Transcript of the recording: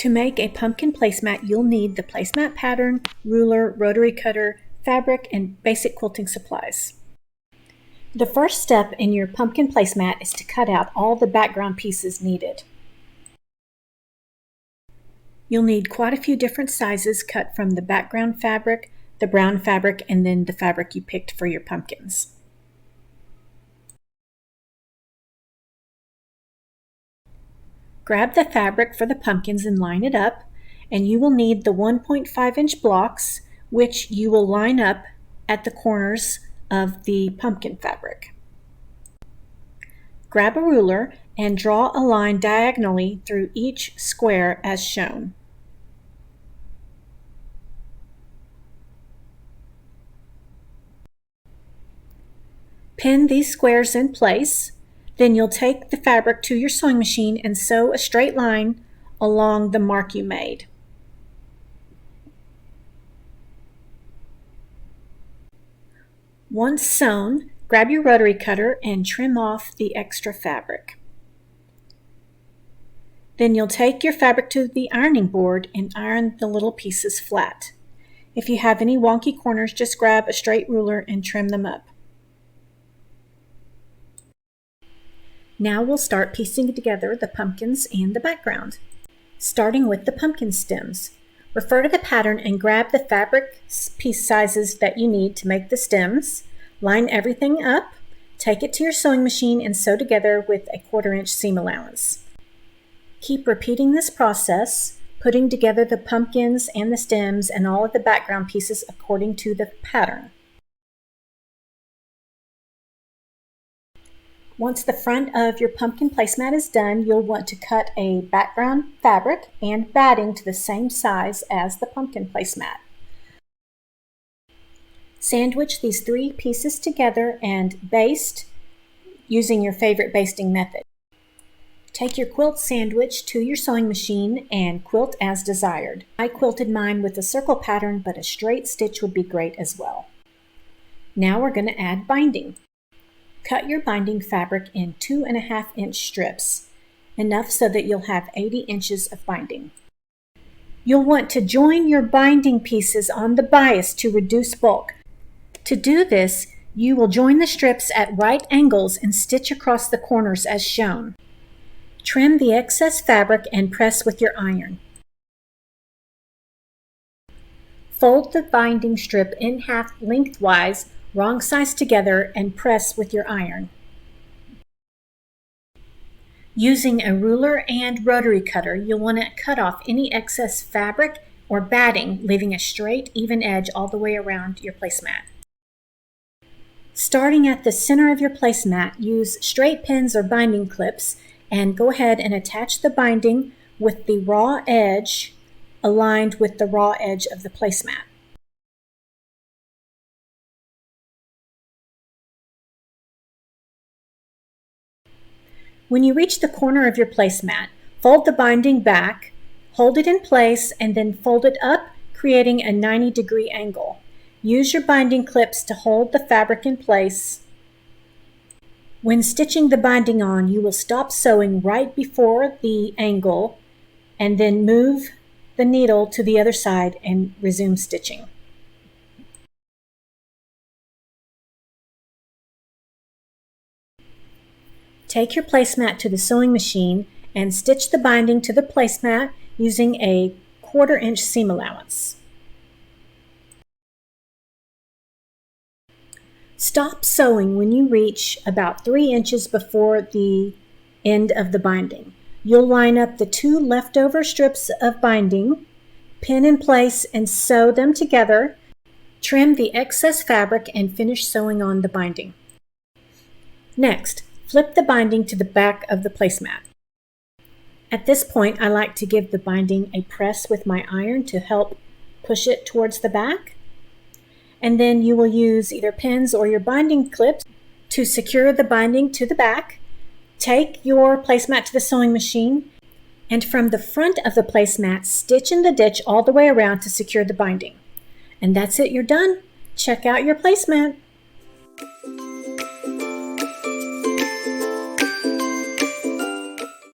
To make a pumpkin placemat, you'll need the placemat pattern, ruler, rotary cutter, fabric, and basic quilting supplies. The first step in your pumpkin placemat is to cut out all the background pieces needed. You'll need quite a few different sizes cut from the background fabric, the brown fabric, and then the fabric you picked for your pumpkins. Grab the fabric for the pumpkins and line it up, and you will need the 1.5-inch blocks, which you will line up at the corners of the pumpkin fabric. Grab a ruler and draw a line diagonally through each square as shown. Pin these squares in place. Then you'll take the fabric to your sewing machine and sew a straight line along the mark you made. Once sewn, grab your rotary cutter and trim off the extra fabric. Then you'll take your fabric to the ironing board and iron the little pieces flat. If you have any wonky corners, just grab a straight ruler and trim them up. Now we'll start piecing together the pumpkins and the background. Starting with the pumpkin stems. Refer to the pattern and grab the fabric piece sizes that you need to make the stems. Line everything up, take it to your sewing machine and sew together with a 1/4-inch seam allowance. Keep repeating this process, putting together the pumpkins and the stems and all of the background pieces according to the pattern. Once the front of your pumpkin placemat is done, you'll want to cut a background fabric and batting to the same size as the pumpkin placemat. Sandwich these 3 pieces together and baste using your favorite basting method. Take your quilt sandwich to your sewing machine and quilt as desired. I quilted mine with a circle pattern, but a straight stitch would be great as well. Now we're going to add binding. Cut your binding fabric in 2.5-inch strips, enough so that you'll have 80 inches of binding. You'll want to join your binding pieces on the bias to reduce bulk. To do this, you will join the strips at right angles and stitch across the corners as shown. Trim the excess fabric and press with your iron. Fold the binding strip in half lengthwise, wrong sides together, and press with your iron. Using a ruler and rotary cutter, you'll want to cut off any excess fabric or batting, leaving a straight, even edge all the way around your placemat. Starting at the center of your placemat, use straight pins or binding clips and go ahead and attach the binding with the raw edge aligned with the raw edge of the placemat. When you reach the corner of your placemat, fold the binding back, hold it in place, and then fold it up, creating a 90-degree angle. Use your binding clips to hold the fabric in place. When stitching the binding on, you will stop sewing right before the angle and then move the needle to the other side and resume stitching. Take your placemat to the sewing machine and stitch the binding to the placemat using a 1/4-inch seam allowance. Stop sewing when you reach about 3 inches before the end of the binding. You'll line up the 2 leftover strips of binding, pin in place and sew them together. Trim the excess fabric and finish sewing on the binding. Next, flip the binding to the back of the placemat. At this point, I like to give the binding a press with my iron to help push it towards the back. And then you will use either pins or your binding clips to secure the binding to the back. Take your placemat to the sewing machine, and from the front of the placemat, stitch in the ditch all the way around to secure the binding. And that's it, you're done. Check out your placemat.